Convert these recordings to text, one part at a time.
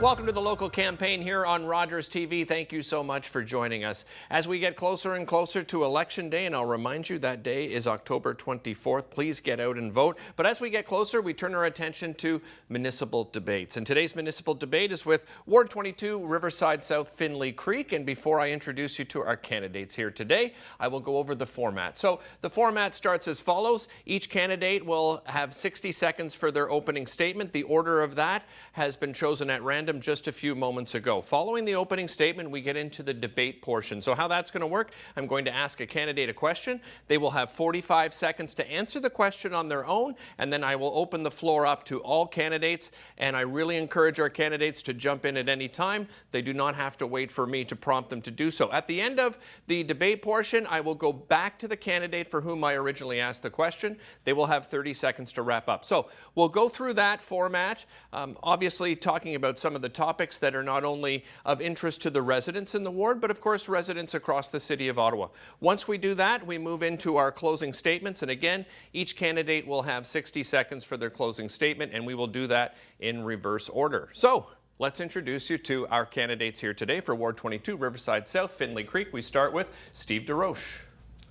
Welcome to the local campaign here on Rogers TV. Thank you so much for joining us. As we get closer and closer to Election Day, and I'll remind you that day is October 24th, please get out and vote. But as we get closer, we turn our attention to municipal debates. And today's municipal debate is with Ward 22, Riverside South-Findlay Creek. And before I introduce you to our candidates here today, I will go over the format. So the format starts as follows. Each candidate will have 60 seconds for their opening statement. The order of that has been chosen at random just a few moments ago. Following the opening statement, we get into the debate portion. So how that's going to work, I'm going to ask a candidate a question. They will have 45 seconds to answer the question on their own, and then I will open the floor up to all candidates, and I really encourage our candidates to jump in at any time. They do not have to wait for me to prompt them to do so. At the end of the debate portion, I will go back to the candidate for whom I originally asked the question. They will have 30 seconds to wrap up. So we'll go through that format, obviously talking about some of the topics that are not only of interest to the residents in the ward, but of course residents across the city of Ottawa. Once we do that, we move into our closing statements. And again, each candidate will have 60 seconds for their closing statement, and we will do that in reverse order. So let's introduce you to our candidates here today for Ward 22, Riverside South-Findlay Creek. We start with Steve Desroches.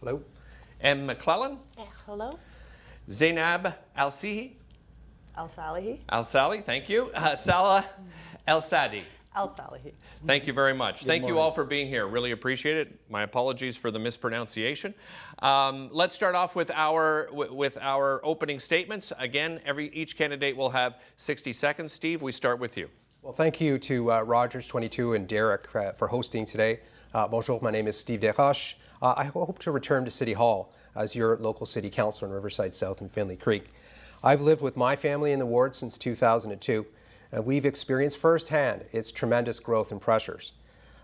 Hello. Em McLellan. Hello. Zainab Alsalihiy. Alsalihiy. Thank you. Salah Elsaadi. Alsalihiy. Thank you very much. Thank you all for being here. Really appreciate it. My apologies for the mispronunciation. Let's start off with our opening statements. Again, each candidate will have 60 seconds. Steve, we start with you. Well, thank you to Rogers 22 and Derick for hosting today. Bonjour, my name is Steve Desroches. I hope to return to City Hall as your local city councillor in Riverside South and Findlay Creek. I've lived with my family in the ward since 2002, and we've experienced firsthand its tremendous growth and pressures.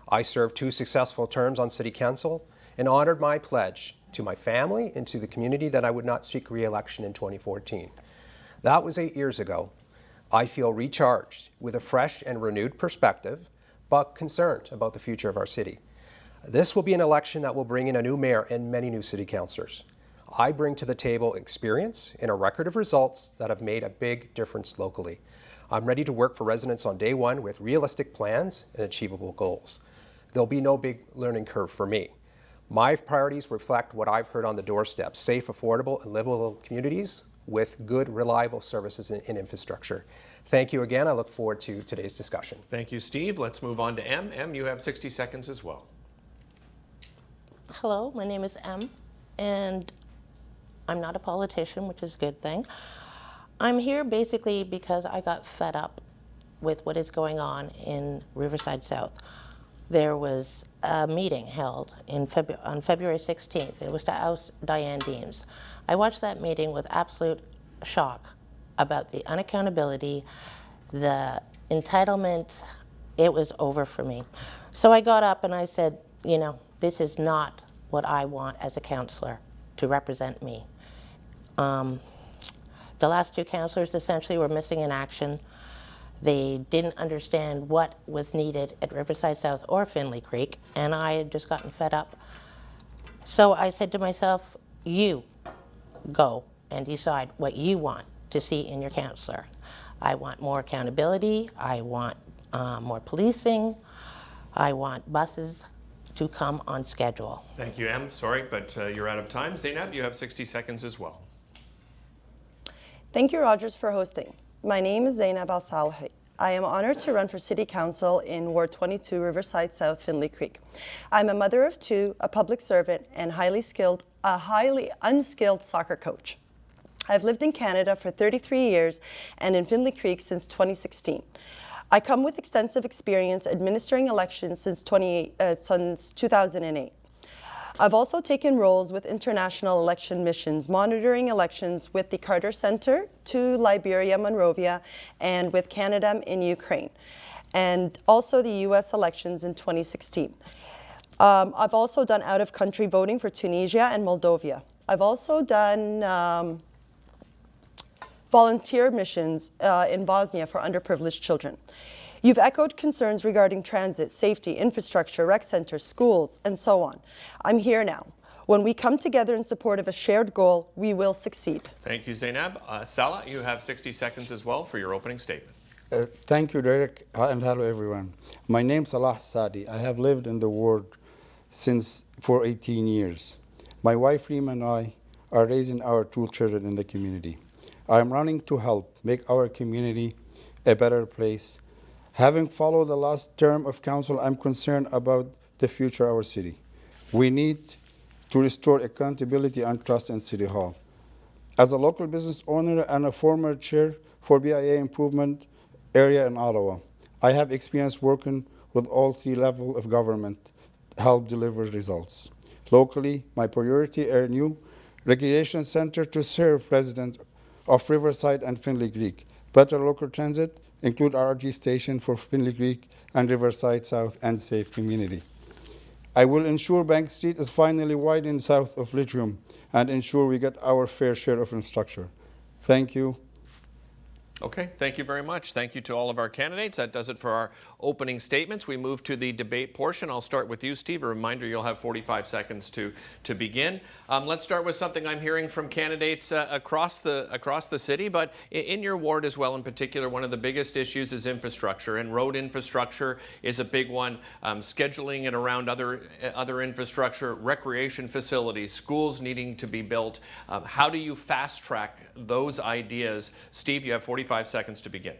I served 2 successful terms on City Council and honored my pledge to my family and to the community that I would not seek re-election in 2014. That was 8 years ago. I feel recharged with a fresh and renewed perspective, but concerned about the future of our city. This will be an election that will bring in a new mayor and many new city councillors. I bring to the table experience and a record of results that have made a big difference locally. I'm ready to work for residents on day one with realistic plans and achievable goals. There'll be no big learning curve for me. My priorities reflect what I've heard on the doorstep: safe, affordable, and livable communities with good, reliable services and infrastructure. Thank you again. I look forward to today's discussion. Thank you, Steve. Let's move on to Em. Em, you have 60 seconds as well. Hello, my name is Em, and I'm not a politician, which is a good thing. I'm here basically because I got fed up with what is going on in Riverside South. There was a meeting held on February 16th. It was to oust Diane Deems. I watched that meeting with absolute shock about the unaccountability, the entitlement. It was over for me. So I got up and I said, you know, this is not what I want as a councillor to represent me. The last 2 councillors essentially were missing in action. They didn't understand what was needed at Riverside South or Findlay Creek, and I had just gotten fed up. So I said to myself, you go and decide what you want to see in your councillor. I want more accountability. I want more policing. I want buses to come on schedule. Thank you, Em. Sorry, but you're out of time. Zainab, you have 60 seconds as well. Thank you, Rogers, for hosting. My name is Zainab Alsalihiy. I am honored to run for City Council in Ward 22, Riverside South-Findlay Creek. I'm a mother of 2, a public servant, and a highly unskilled soccer coach. I've lived in Canada for 33 years and in Findlay Creek since 2016. I come with extensive experience administering elections since 2008. I've also taken roles with international election missions, monitoring elections with the Carter Center to Liberia, Monrovia, and with Canada in Ukraine, and also the U.S. elections in 2016. I've also done out-of-country voting for Tunisia and Moldova. I've also done volunteer missions in Bosnia for underprivileged children. You've echoed concerns regarding transit, safety, infrastructure, rec centers, schools, and so on. I'm here now. When we come together in support of a shared goal, we will succeed. Thank you, Zainab. Salah, you have 60 seconds as well for your opening statement. Thank you, Derick, and hello, everyone. My name is Salah Elsaadi. I have lived in the ward for 18 years. My wife, Reem, and I are raising our two children in the community. I am running to help make our community a better place. Having followed the last term of council, I'm concerned about the future of our city. We need to restore accountability and trust in City Hall. As a local business owner and a former chair for BIA Improvement Area in Ottawa, I have experience working with all three levels of government to help deliver results. Locally, my priority are new recreation center to serve residents of Riverside and Findlay Creek, better local transit, include RRG station for Findlay Creek and Riverside South, and safe community. I will ensure Bank Street is finally widened south of Lithium and ensure we get our fair share of infrastructure. Thank you. Okay, thank you very much. Thank you to all of our candidates. That does it for our opening statements. We move to the debate portion. I'll start with you, Steve. A reminder, you'll have 45 seconds to begin. Let's start with something I'm hearing from candidates across the city, but in your ward as well in particular, one of the biggest issues is infrastructure, and road infrastructure is a big one. Scheduling it around other infrastructure, recreation facilities, schools needing to be built. How do you fast track those ideas? Steve, you have 45 seconds to begin.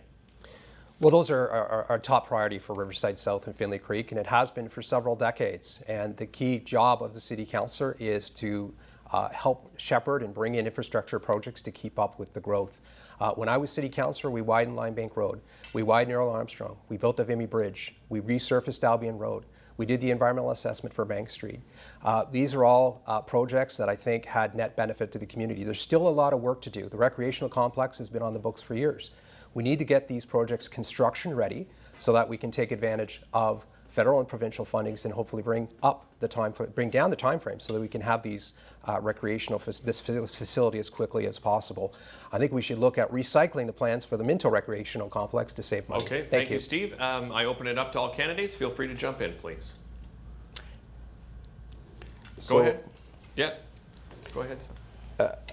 Well, those are our top priority for Riverside South and Findlay Creek, and it has been for several decades. And the key job of the City Councillor is to help shepherd and bring in infrastructure projects to keep up with the growth. When I was City Councillor, we widened Line Bank Road, we widened Earl Armstrong, we built the Vimy Bridge, we resurfaced Albion Road, we did the environmental assessment for Bank Street. These are all projects that I think had net benefit to the community. There's still a lot of work to do. The recreational complex has been on the books for years. We need to get these projects construction ready so that we can take advantage of federal and provincial fundings and hopefully bring down the time frame so that we can have these this facility as quickly as possible. I think we should look at recycling the plans for the Minto recreational complex to save money. Okay, thank you, Steve. I open it up to all candidates. Feel free to jump in, please. Go ahead. Yeah, go ahead.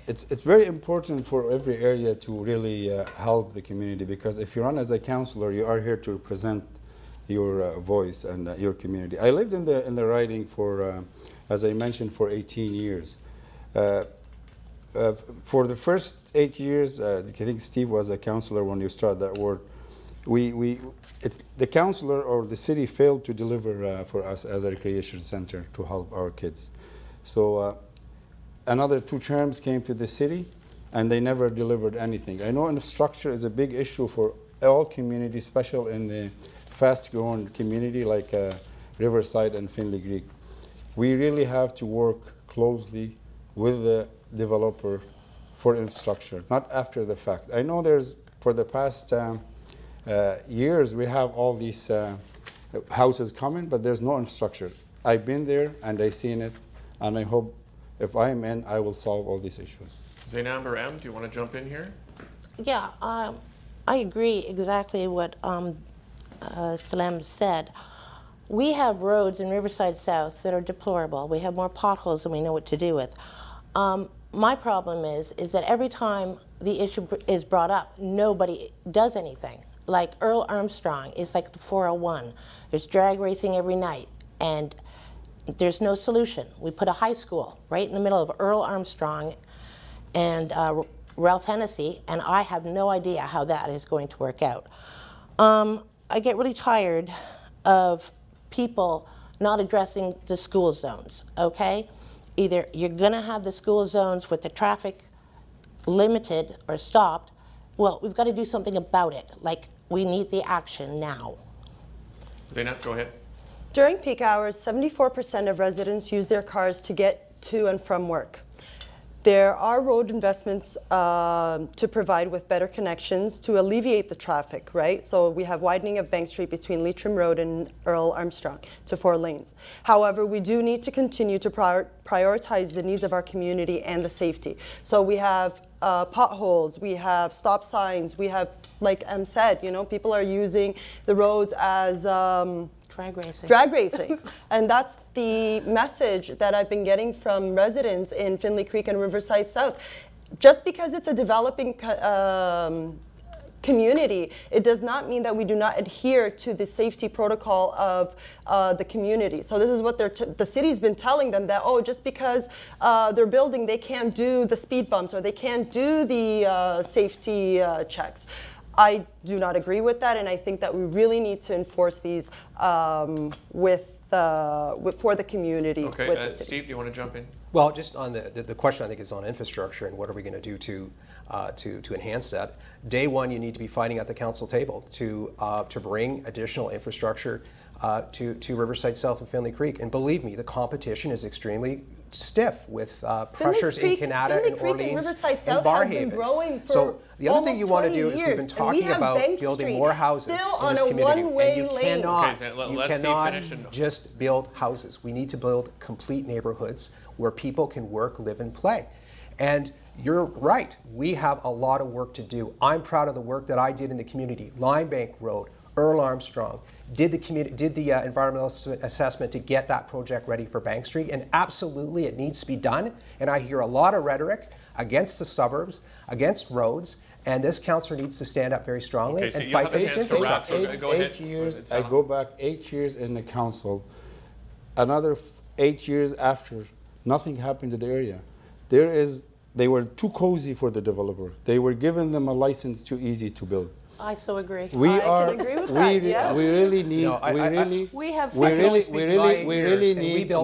It's very important for every area to really help the community, because if you run as a councillor, you are here to represent your voice and your community. I lived in the riding for, as I mentioned, for 18 years. For the first 8 years, I think Steve was a councillor when you started that ward. The councillor or the city failed to deliver for us as a recreation center to help our kids. So another 2 terms came to the city, and they never delivered anything. I know infrastructure is a big issue for all communities, especially in the fast-growing community like Riverside and Findlay Creek. We really have to work closely with the developer for infrastructure, not after the fact. I know for the past years, we have all these houses coming, but there's no infrastructure. I've been there and I've seen it, and I hope if I am in, I will solve all these issues. Zainab or Em, do you want to jump in here? Yeah, I agree exactly what Salam said. We have roads in Riverside South that are deplorable. We have more potholes than we know what to do with. My problem is that every time the issue is brought up, nobody does anything. Like Earl Armstrong is like the 401. There's drag racing every night, and there's no solution. We put a high school right in the middle of Earl Armstrong and Ralph Hennessy, and I have no idea how that is going to work out. I get really tired of people not addressing the school zones, okay? Either you're gonna have the school zones with the traffic limited or stopped. Well, we've got to do something about it. Like, we need the action now. Zainab, go ahead. During peak hours, 74% of residents use their cars to get to and from work. There are road investments to provide with better connections to alleviate the traffic, right? So we have widening of Bank Street between Leitrim Road and Earl Armstrong to 4 lanes. However, we do need to continue to prioritize the needs of our community and the safety. So we have potholes, we have stop signs, we have, like Em said, you know, people are using the roads as drag racing. And that's the message that I've been getting from residents in Findlay Creek and Riverside South. Just because it's a developing community, it does not mean that we do not adhere to the safety protocol of the community. So this is what the city's been telling them, that, oh, just because they're building, they can't do the speed bumps or they can't do the safety checks. I do not agree with that, and I think that we really need to enforce these for the community. Okay, with the city. Steve, do you want to jump in? Well, just on the question, I think, is on infrastructure and what are we going to do to enhance that. Day one, you need to be fighting at the council table to bring additional infrastructure to Riverside South and Findlay Creek. And believe me, the competition is extremely stiff with pressures in Canada and Orleans and Barrhaven. So the other thing you want to do is we've been talking about building more houses in this community, and you cannot just build houses. We need to build complete neighborhoods where people can work, live, and play. And you're right, we have a lot of work to do. I'm proud of the work that I did in the community. Limebank Road, Earl Armstrong, did the environmental assessment to get that project ready for Bank Street, and absolutely it needs to be done. And I hear a lot of rhetoric against the suburbs, against roads, and this councillor needs to stand up very strongly and fight for this infrastructure. Go ahead. 8 years, I go back 8 years in the council, another 8 years after, nothing happened to the area. They were too cozy for the developer. They were giving them a license too easy to build. I so agree. I can agree with that, yes. We really need, need someone have experience. We really need to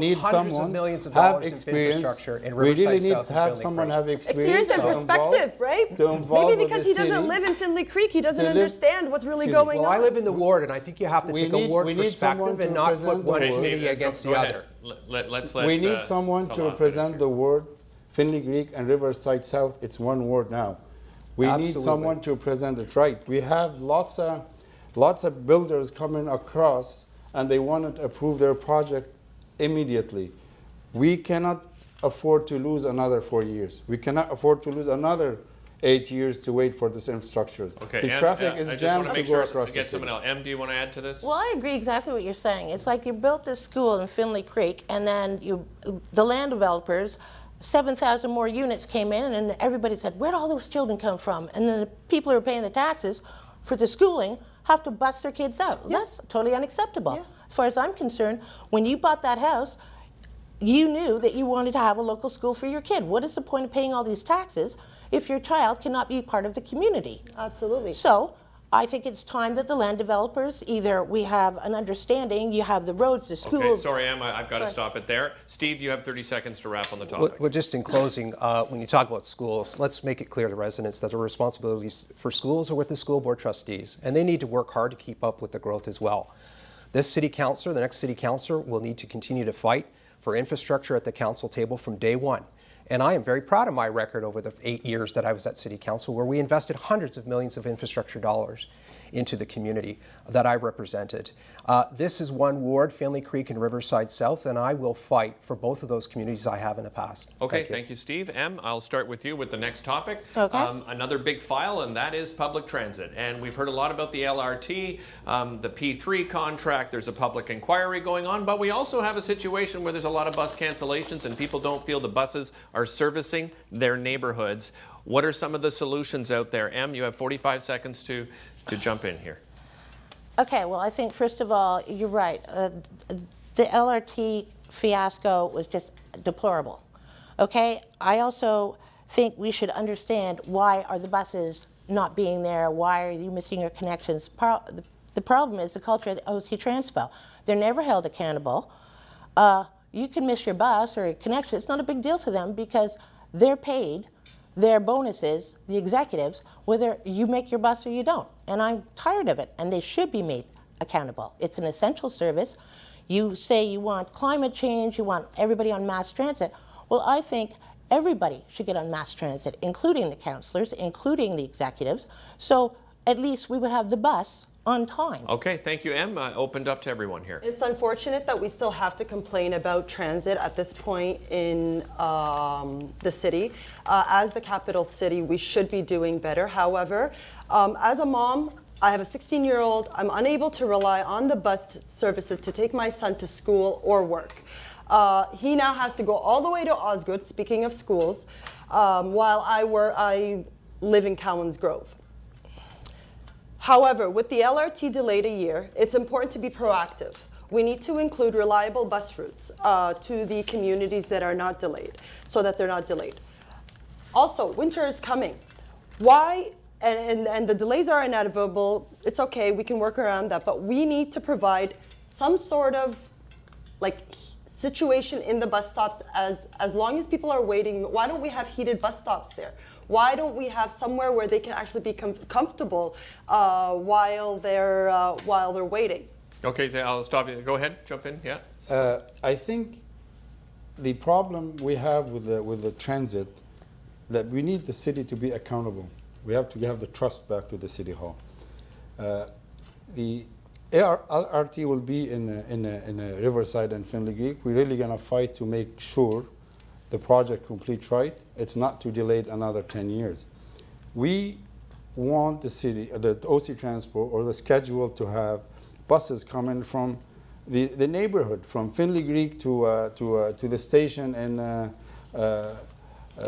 have someone have experience and perspective, right? Maybe because he doesn't live in Findlay Creek, he doesn't understand what's really going on. Well, I live in the ward, and I think you have to take a ward perspective and not put one community against the other. We need someone to represent the ward, Findlay Creek and Riverside South. It's one ward now. We need someone to present it right. We have lots of builders coming across, and they want to approve their project immediately. We cannot afford to lose another 4 years. We cannot afford to lose another 8 years to wait for this infrastructure. Okay, the traffic is jammed to go across the city. Em, do you want to add to this? Well, I agree exactly what you're saying. It's like you built this school in Findlay Creek, and then the land developers, 7,000 more units came in, and everybody said, where'd all those children come from? And then the people who are paying the taxes for the schooling have to bust their kids out. Yeah. That's totally unacceptable. Yeah. As far as I'm concerned, when you bought that house, you knew that you wanted to have a local school for your kid. What is the point of paying all these taxes if your child cannot be part of the community? Absolutely. So I think it's time that the land developers, either we have an understanding, you have the roads, the schools. Okay, sorry, Em, I've got to stop it there. Steve, you have 30 seconds to wrap on the topic. Well, just in closing, when you talk about schools, let's make it clear to residents that the responsibilities for schools are with the school board trustees, and they need to work hard to keep up with the growth as well. This city councillor, the next city councillor, will need to continue to fight for infrastructure at the council table from day one. And I am very proud of my record over the 8 years that I was at City Council, where we invested hundreds of millions of infrastructure dollars into the community that I represented. This is one ward, Findlay Creek and Riverside South, and I will fight for both of those communities I have in the past. Okay, thank you, Steve. Em, I'll start with you with the next topic. Okay. Another big file, and that is public transit. And we've heard a lot about the LRT, the P3 contract. There's a public inquiry going on, but we also have a situation where there's a lot of bus cancellations and people don't feel the buses are servicing their neighborhoods. What are some of the solutions out there? Em, you have 45 seconds to jump in here. Okay, well, I think first of all, you're right. The LRT fiasco was just deplorable. Okay, I also think we should understand why are the buses not being there? Why are you missing your connections? The problem is the culture of the OC Transpo. They're never held accountable. You can miss your bus or your connection. It's not a big deal to them because they're paid their bonuses, the executives, whether you make your bus or you don't. And I'm tired of it, and they should be made accountable. It's an essential service. You say you want climate change, you want everybody on mass transit. Well, I think everybody should get on mass transit, including the councillors, including the executives, so at least we would have the bus on time. Okay, thank you, Em. Opened up to everyone here. It's unfortunate that we still have to complain about transit at this point in the city. As the capital city, we should be doing better. However, as a mom, I have a 16-year-old. I'm unable to rely on the bus services to take my son to school or work. He now has to go all the way to Osgood, speaking of schools, while I live in Cowan's Grove. However, with the LRT delayed a year, it's important to be proactive. We need to include reliable bus routes to the communities that are not delayed, so that they're not delayed. Also, winter is coming. Why? And the delays are inevitable. It's okay, we can work around that, but we need to provide some sort of situation in the bus stops as long as people are waiting. Why don't we have heated bus stops there? Why don't we have somewhere where they can actually be comfortable while they're waiting? Okay, so I'll stop you. Go ahead, jump in. Yeah. I think the problem we have with the transit, that we need the city to be accountable. We have to have the trust back to the city hall. The LRT will be in Riverside and Findlay Creek. We're really going to fight to make sure the project completes right. It's not to delay it another 10 years. We want the city, the OC Transport, or the schedule to have buses coming from the neighborhood, from Findlay Creek to the station in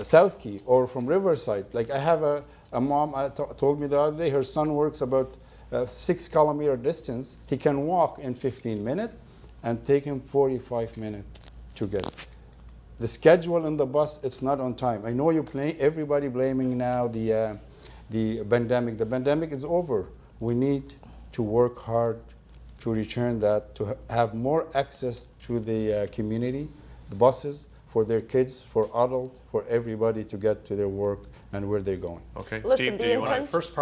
South Key, or from Riverside. Like I have a mom told me the other day, her son works about 6 kilometer distance. He can walk in 15 minutes and take him 45 minutes to get. The schedule in the bus, it's not on time. I know everybody blaming now the pandemic. The pandemic is over. We need to work hard to return that, to have more access to the community, the buses, for their kids, for adults, for everybody to get to their work and where they're going. Okay, Listen, Steve, do you want to? First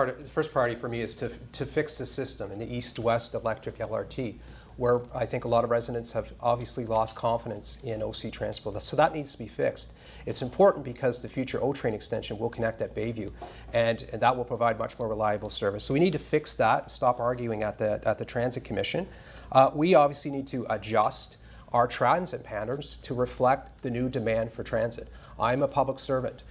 priority for me is to fix the system in the east-west electric LRT, where I think a lot of residents have obviously lost confidence in OC Transport. So that needs to be fixed. It's important because the future O-Train extension will connect at Bayview, and that will provide much more reliable service. So we need to fix that, stop arguing at the Transit Commission. We obviously need to adjust our transit patterns to reflect the new demand for transit. I'm a public servant.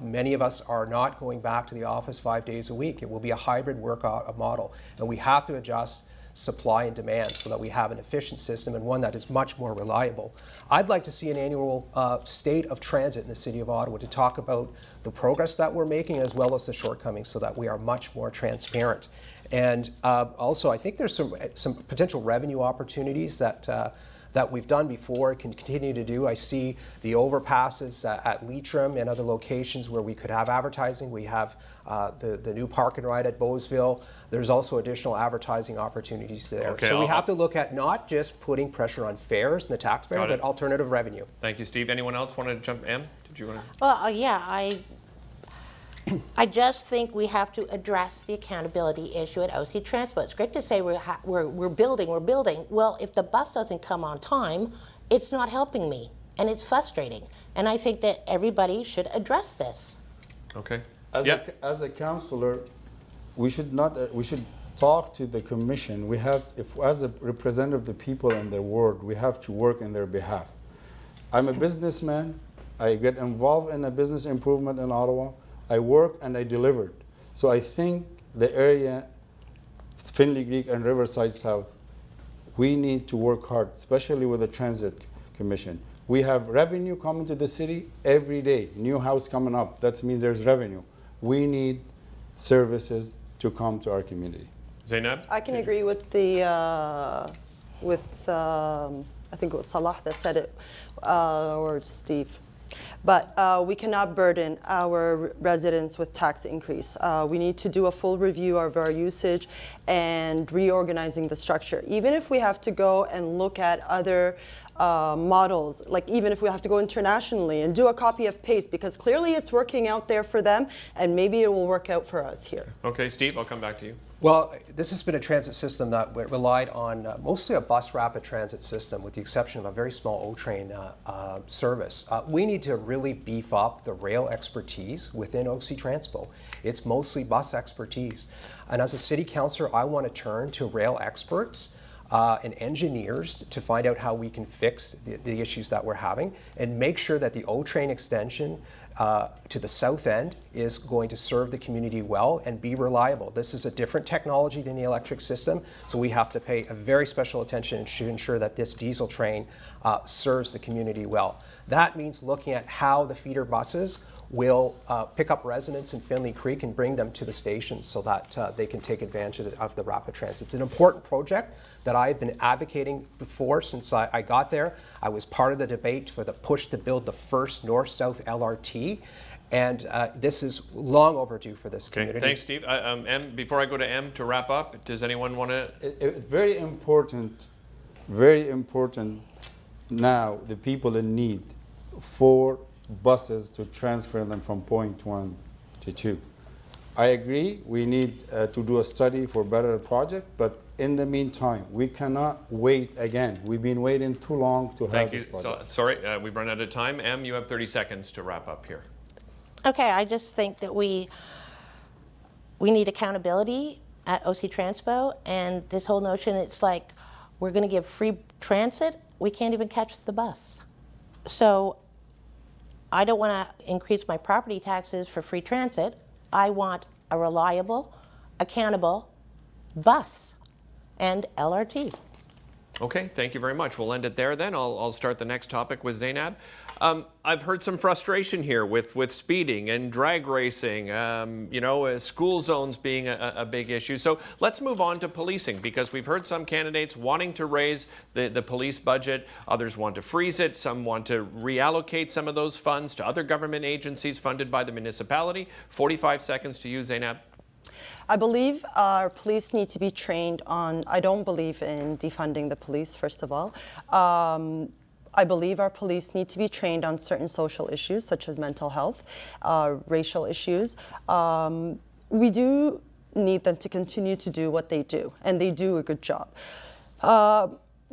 Many of us are not going back to the office 5 days a week. It will be a hybrid work model, and we have to adjust supply and demand so that we have an efficient system and one that is much more reliable. I'd like to see an annual state of transit in the City of Ottawa to talk about the progress that we're making as well as the shortcomings so that we are much more transparent. And also, I think there's some potential revenue opportunities that we've done before, can continue to do. I see the overpasses at Leitrim and other locations where we could have advertising. We have the new park and ride at Bowesville. There's also additional advertising opportunities there. Okay, so we have to look at not just putting pressure on fares and the taxpayer, but alternative revenue. Thank you, Steve. Anyone else want to jump? Em, did you want to? Well, yeah, I just think we have to address the accountability issue at OC Transport. It's great to say we're building. Well, if the bus doesn't come on time, it's not helping me, and it's frustrating. And I think that everybody should address this. Okay. As a councillor, we should talk to the commission. We have, as a representative of the people in their ward, we have to work in their behalf. I'm a businessman. I get involved in a business improvement in Ottawa. I work and I delivered. So I think the area, Findlay Creek and Riverside South, we need to work hard, especially with the Transit Commission. We have revenue coming to the city every day. New house coming up. That means there's revenue. We need services to come to our community. Zainab? I can agree with I think it was Salah that said it, or Steve. But we cannot burden our residents with tax increase. We need to do a full review of our usage and reorganizing the structure. Even if we have to go and look at other models, like even if we have to go internationally and do a copy of paste, because clearly it's working out there for them, and maybe it will work out for us here. Okay, Steve, I'll come back to you. Well, this has been a transit system that relied on mostly a bus rapid transit system with the exception of a very small O-Train service. We need to really beef up the rail expertise within OC Transpo. It's mostly bus expertise. And as a city councillor, I want to turn to rail experts and engineers to find out how we can fix the issues that we're having and make sure that the O-Train extension to the south end is going to serve the community well and be reliable. This is a different technology than the electric system, so we have to pay a very special attention to ensure that this diesel train serves the community well. That means looking at how the feeder buses will pick up residents in Findlay Creek and bring them to the stations so that they can take advantage of the rapid transit. It's an important project that I've been advocating before since I got there. I was part of the debate for the push to build the first north-south LRT. And this is long overdue for this community. Okay, thanks, Steve. Em, before I go to Em to wrap up, does anyone want to? It's very important now, the people in need for buses to transfer them from point 1 to 2. I agree, we need to do a study for better project, but in the meantime, we cannot wait again. We've been waiting too long to have this project. Sorry, we've run out of time. Em, you have 30 seconds to wrap up here. Okay, I just think that we need accountability at OC Transpo, and this whole notion, it's like we're going to give free transit, we can't even catch the bus. So I don't want to increase my property taxes for free transit. I want a reliable, accountable bus and LRT. Okay, thank you very much. We'll end it there then. I'll start the next topic with Zainab. I've heard some frustration here with speeding and drag racing, school zones being a big issue. So let's move on to policing, because we've heard some candidates wanting to raise the police budget. Others want to freeze it. Some want to reallocate some of those funds to other government agencies funded by the municipality. 45 seconds to you, Zainab. I believe our police need to be trained on, I don't believe in defunding the police, first of all. I believe our police need to be trained on certain social issues, such as mental health, racial issues. We do need them to continue to do what they do, and they do a good job.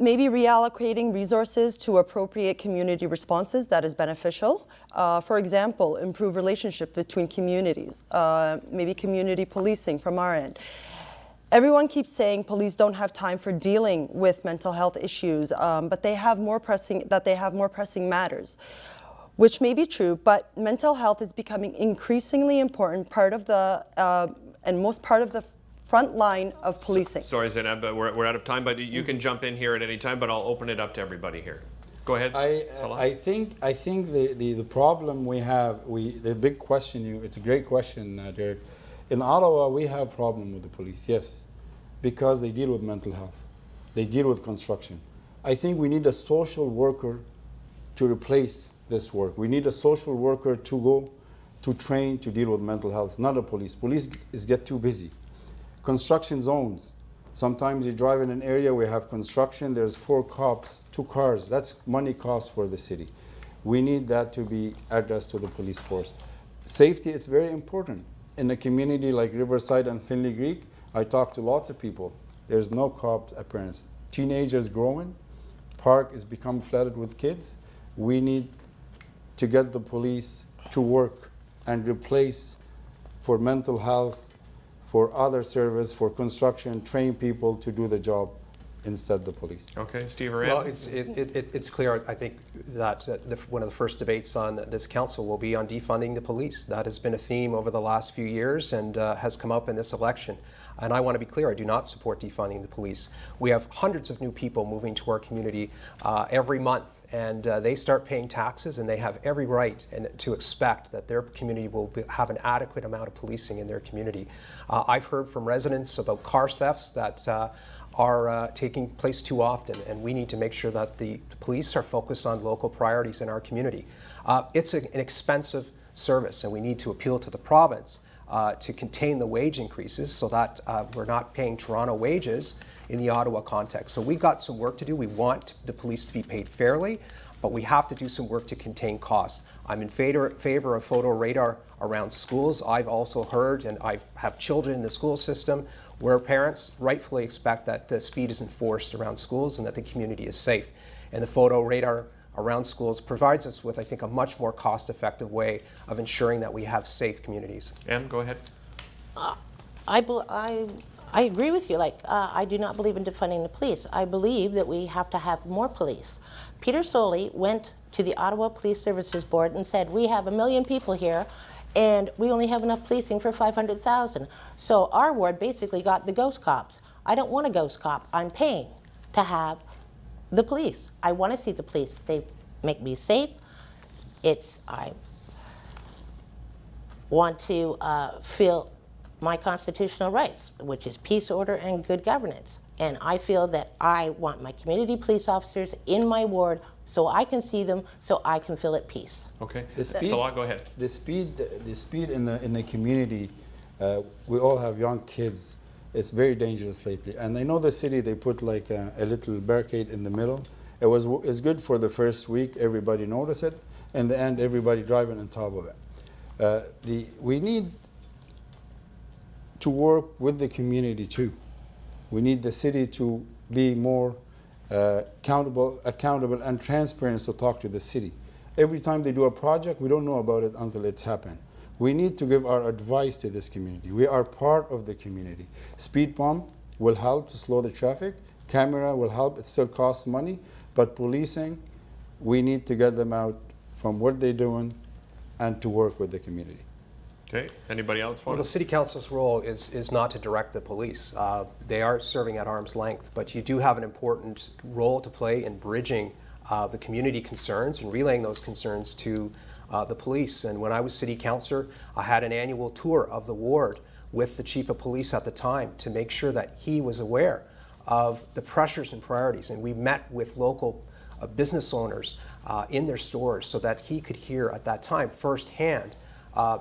Maybe reallocating resources to appropriate community responses, that is beneficial. For example, improve relationship between communities, maybe community policing from our end. Everyone keeps saying police don't have time for dealing with mental health issues, but they have more pressing matters, which may be true, but mental health is becoming increasingly important part of the front line of policing. Sorry, Zainab, but we're out of time, but you can jump in here at any time, but I'll open it up to everybody here. Go ahead, Salah. I think the problem we have, the big question, it's a great question, Derick. In Ottawa, we have problem with the police, yes, because they deal with mental health. They deal with construction. I think we need a social worker to replace this work. We need a social worker to go to train to deal with mental health, not a police. Police get too busy. Construction zones. Sometimes you drive in an area where you have construction, there's 4 cops, 2 cars. That's money cost for the city. We need that to be addressed to the police force. Safety, it's very important. In a community like Riverside and Findlay Creek, I talk to lots of people. There's no cop appearance. Teenagers growing, park is become flooded with kids. We need to get the police to work and replace for mental health, for other service, for construction, train people to do the job instead the police. Okay, Steve or Em? Well, it's clear, I think, that one of the first debates on this council will be on defunding the police. That has been a theme over the last few years and has come up in this election. And I want to be clear, I do not support defunding the police. We have hundreds of new people moving to our community every month, and they start paying taxes, and they have every right to expect that their community will have an adequate amount of policing in their community. I've heard from residents about car thefts that are taking place too often, and we need to make sure that the police are focused on local priorities in our community. It's an expensive service, and we need to appeal to the province to contain the wage increases so that we're not paying Toronto wages in the Ottawa context. So we've got some work to do. We want the police to be paid fairly, but we have to do some work to contain costs. I'm in favor of photo radar around schools. I've also heard, and I have children in the school system, where parents rightfully expect that the speed is enforced around schools and that the community is safe. And the photo radar around schools provides us with, I think, a much more cost-effective way of ensuring that we have safe communities. Em, go ahead. I agree with you. I do not believe in defunding the police. I believe that we have to have more police. Peter Soley went to the Ottawa Police Services Board and said, we have 1 million people here, and we only have enough policing for 500,000. So our ward basically got the ghost cops. I don't want a ghost cop. I'm paying to have the police. I want to see the police. They make me safe. want to feel my constitutional rights, which is peace, order, and good governance. And I feel that I want my community police officers in my ward so I can see them, so I can feel at peace. Okay. The speed- Salah, go ahead. The speed in the community. We all have young kids. It's very dangerous lately. And I know the city, they put like a little barricade in the middle. It's good for the first week. Everybody noticed it. In the end, everybody driving on top of it. We need to work with the community too. We need the city to be more accountable and transparent to talk to the city. Every time they do a project, we don't know about it until it's happened. We need to give our advice to this community. We are part of the community. Speed bump will help to slow the traffic. Camera will help. It still costs money. But policing, we need to get them out from what they're doing and to work with the community. Okay. Anybody else Well, want the city council's role is not to direct the police. They are serving at arm's length, but you do have an important role to play in bridging the community concerns and relaying those concerns to the police. And when I was city councillor, I had an annual tour of the ward with the chief of police at the time to make sure that he was aware of the pressures and priorities. And we met with local business owners in their stores so that he could hear at that time firsthand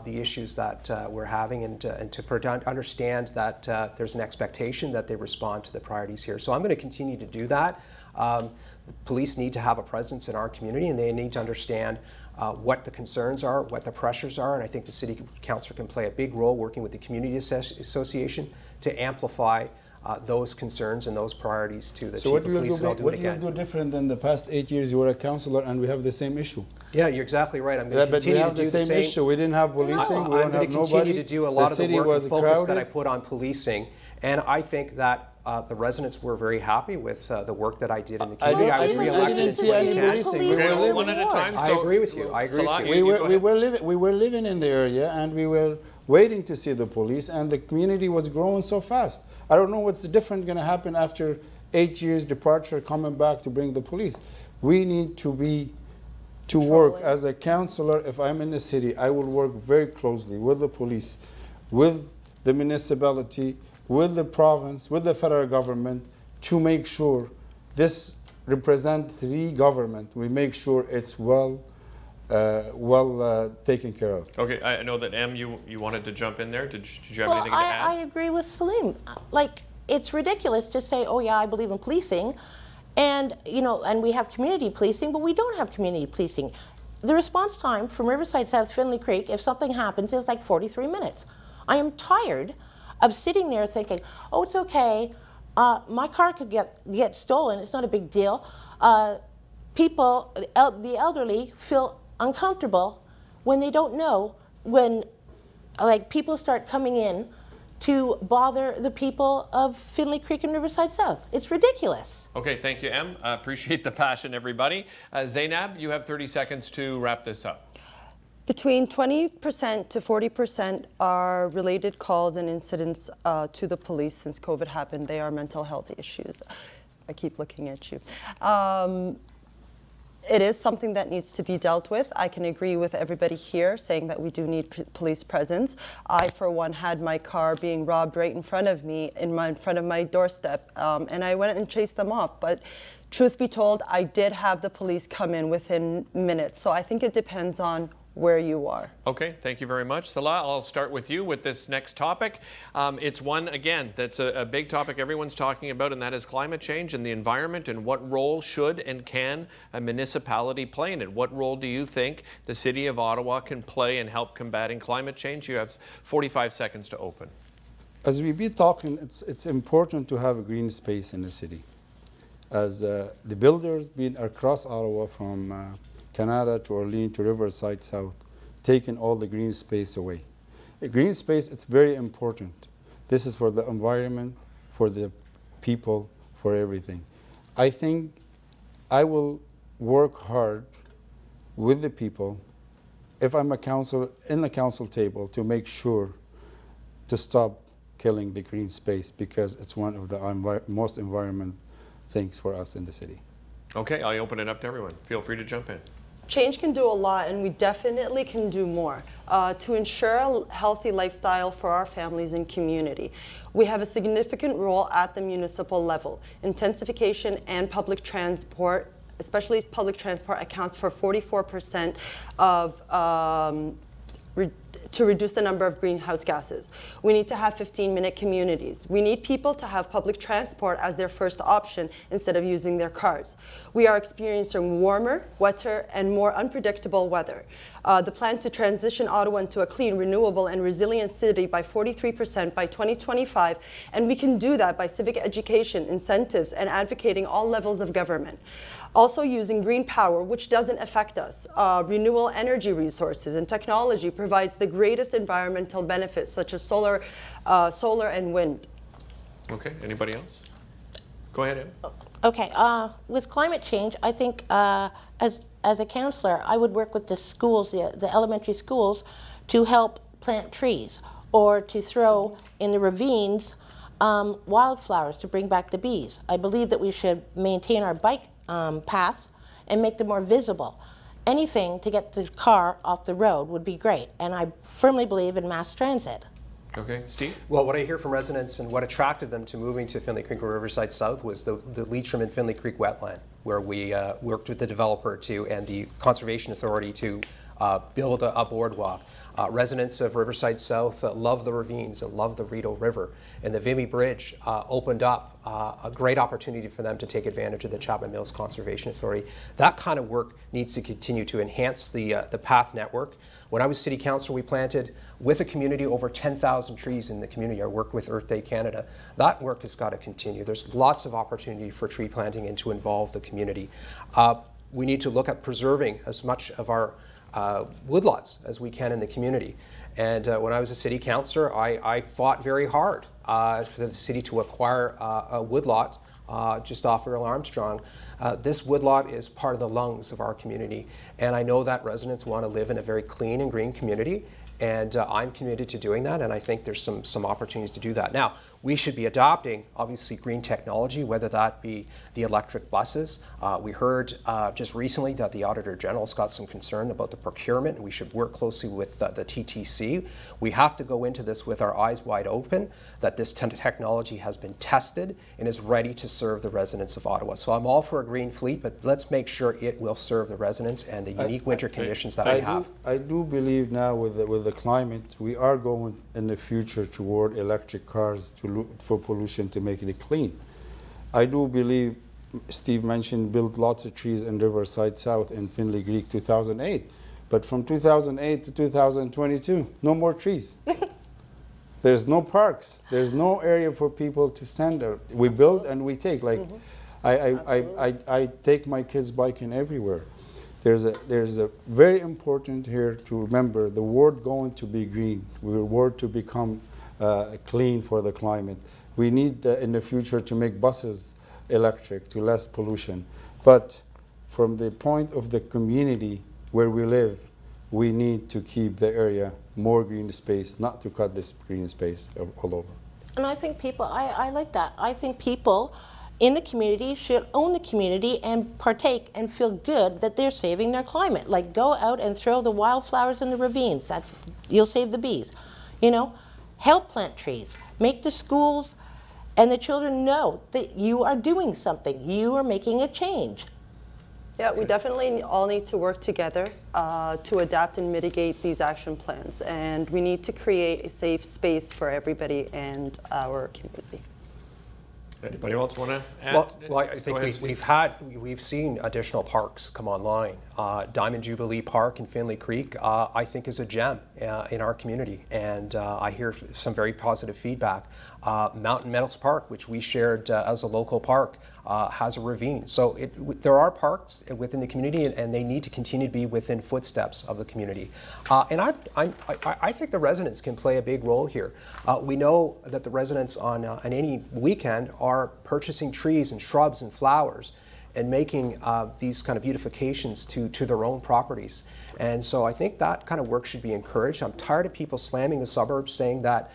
the issues that we're having and to understand that there's an expectation that they respond to the priorities here. So I'm going to continue to do that. The police need to have a presence in our community, and they need to understand what the concerns are, what the pressures are, and I think the city councillor can play a big role working with the community association to amplify those concerns and those priorities to the chief of police, and I'll do it what again. you do different than the past 8 years? You were a councillor and we have the same issue. Yeah, you're exactly right. I'm going to But we continue to have do the same issue. We didn't have policing. I'm We don't going to have continue nobody. to do a lot of the city work was and focus that I crowded. put on policing, and I think that the residents were very happy with the work that I did in the community. I was re-elected in didn't see any 2010. policing. Police Okay, in the one at a ward. time. I So, agree with you. I agree Salah, with you. you go ahead. We were living in the area and we were waiting to see the police, and the community was growing so fast. I don't know what's different going to happen after 8 years departure coming back to bring the police. We need to work Controlling. as a councillor. If I'm in the city, I will work very closely with the police, with the municipality, with the province, with the federal government to make sure this represents the government. We make sure it's well taken care of. Okay, I know that Em, you wanted to jump in there. Did you have Well, anything to add? I agree with Salim. Like, it's ridiculous to say, oh yeah, I believe in policing, and and we have community policing, but we don't have community policing. The response time from Riverside South-Findlay Creek, if something happens, is like 43 minutes. I am tired of sitting there thinking, oh, it's okay, my car could get stolen, it's not a big deal. People, the elderly, feel uncomfortable when they don't know, when people start coming in to bother the people of Findlay Creek and Riverside South. It's ridiculous. Okay, thank you, Em. Appreciate the passion, everybody. Zainab, you have 30 seconds to wrap this up. Between 20% to 40% are related calls and incidents to the police since COVID happened. They are mental health issues. I keep looking at you. It is something that needs to be dealt with. I can agree with everybody here saying that we do need police presence. I, for one, had my car being robbed right in front of me, in front of my doorstep, and I went and chased them off. But truth be told, I did have the police come in within minutes. So I think it depends on where you are. Okay, thank you very much. Salah, I'll start with you with this next topic. It's one, again, that's a big topic everyone's talking about, and that is climate change and the environment, and what role should and can a municipality play in it? What role do you think the City of Ottawa can play in help combating climate change? You have 45 seconds to open. As we be talking, it's important to have a green space in the city. As the builders being across Ottawa from Canada to Orleans to Riverside South, taking all the green space away. The green space, it's very important. This is for the environment, for the people, for everything. I think I will work hard with the people, if I'm a council, in the council table, to make sure to stop killing the green space, because it's one of the most environment things for us in the city. Okay, I open it up to everyone. Feel free to jump in. Change can do a lot, and we definitely can do more to ensure a healthy lifestyle for our families and community. We have a significant role at the municipal level. Intensification and public transport, especially public transport, accounts for 44% of to reduce the number of greenhouse gases. We need to have 15-minute communities. We need people to have public transport as their first option instead of using their cars. We are experiencing warmer, wetter, and more unpredictable weather. The plan to transition Ottawa into a clean, renewable, and resilient city by 43% by 2025, and we can do that by civic education, incentives, and advocating all levels of government. Also using green power, which doesn't affect us. Renewable energy resources and technology provides the greatest environmental benefits, such as solar and wind. Okay, anybody else? Go ahead, Em. Okay, with climate change, I think as a counselor, I would work with the schools, the elementary schools, to help plant trees or to throw in the ravines wildflowers to bring back the bees. I believe that we should maintain our bike paths and make them more visible. Anything to get the car off the road would be great, and I firmly believe in mass transit. Okay, Steve? Well, what I hear from residents and what attracted them to moving to Findlay Creek or Riverside South was the Leitrim and Findlay Creek wetland, where we worked with the developer and the Conservation Authority to build a boardwalk. Residents of Riverside South love the ravines and love the Rideau River. And the Vimy Bridge opened up a great opportunity for them to take advantage of the Chapman Mills Conservation Authority. That kind of work needs to continue to enhance the path network. When I was city councilor, we planted with a community over 10,000 trees in the community. I worked with Earth Day Canada. That work has got to continue. There's lots of opportunity for tree planting and to involve the community. We need to look at preserving as much of our woodlots as we can in the community. And when I was a city councilor, I fought very hard for the city to acquire a woodlot just off Earl Armstrong. This woodlot is part of the lungs of our community, and I know that residents want to live in a very clean and green community, and I'm committed to doing that, and I think there's some opportunities to do that. Now, we should be adopting, obviously, green technology, whether that be the electric buses. We heard just recently that the Auditor General's got some concern about the procurement, and we should work closely with the TTC. We have to go into this with our eyes wide open, that this technology has been tested and is ready to serve the residents of Ottawa. So I'm all for a green fleet, but let's make sure it will serve the residents and the unique winter conditions that we have. I do believe now with the climate, we are going in the future toward electric cars for pollution to make it clean. I do believe, Steve mentioned, build lots of trees in Riverside South in Findlay Creek 2008. But from 2008 to 2022, no more trees. There's no parks. There's no area for people to stand there. We build and we take. Like, I take my kids biking everywhere. There's a very important here to remember the world going to be green. The world to become clean for the climate. We need in the future to make buses electric to less pollution. But from the point of the community where we live, we need to keep the area more green space, not to cut this green space all over. And I think people, I like that. I think people in the community should own the community and partake and feel good that they're saving their climate. Like, go out and throw the wildflowers in the ravines. You'll save the bees. You know, help plant trees. Make the schools and the children know that you are doing something. You are making a change. Yeah, we definitely all need to work together to adapt and mitigate these action plans. And we need to create a safe space for everybody and our community. Anybody else want to add? Well, I think we've seen additional parks come online. Diamond Jubilee Park in Findlay Creek, I think, is a gem in our community, and I hear some very positive feedback. Mountain Meadows Park, which we shared as a local park, has a ravine. So there are parks within the community, and they need to continue to be within footsteps of the community. And I think the residents can play a big role here. We know that the residents on any weekend are purchasing trees and shrubs and flowers and making these kind of beautifications to their own properties. And so I think that kind of work should be encouraged. I'm tired of people slamming the suburbs, saying that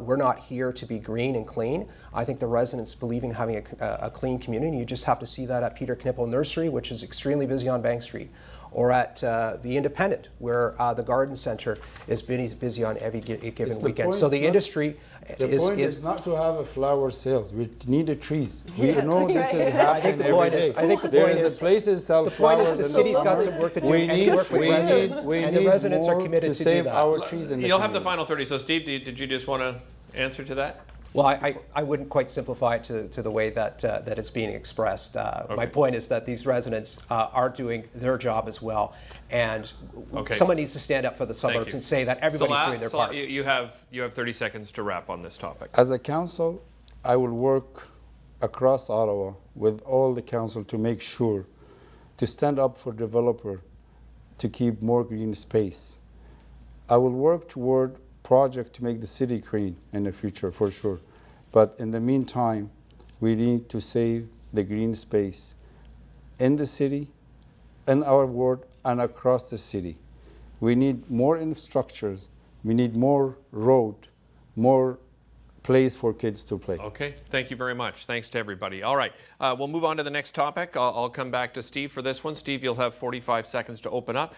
we're not here to be green and clean. I think the residents believe in having a clean community. You just have to see that at Peter Knippel Nursery, which is extremely busy on Bank Street, or at the Independent, where the garden center is busy on every given weekend. So the industry is not to have a flower sales. We need the trees. We Yeah. know this is I happening think the every point day. is, I think the There point is is, a places sell the point flowers is the in city's got summer. some work to do, We and need, work with we residents, need, we and the need residents are more committed to to do save that. our trees in the You'll have the community. final 30. So Steve, did you just want to answer to that? Well, I wouldn't quite simplify it to the way that it's being expressed. My point is that these residents are doing their job as well, and someone needs to stand up for the suburbs you. and say that everybody's Salah, doing their Salah, part. you have 30 seconds to wrap on this topic. As a council, I will work across Ottawa with all the council to make sure to stand up for developer to keep more green space. I will work toward project to make the city green in the future for sure. But in the meantime, we need to save the green space in the city, in our ward, and across the city. We need more infrastructures. We need more road, more place for kids to play. Okay, thank you very much. Thanks to everybody. All right, we'll move on to the next topic. I'll come back to Steve for this one. Steve, you'll have 45 seconds to open up.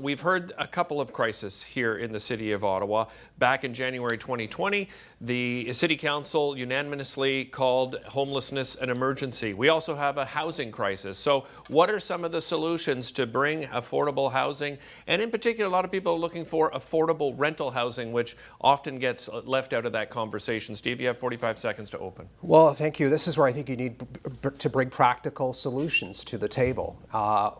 We've heard a couple of crises here in the city of Ottawa. Back in January 2020, the City Council unanimously called homelessness an emergency. We also have a housing crisis. So what are some of the solutions to bring affordable housing? And in particular, a lot of people are looking for affordable rental housing, which often gets left out of that conversation. Steve, you have 45 seconds to open. Well, thank you. This is where I think you need to bring practical solutions to the table.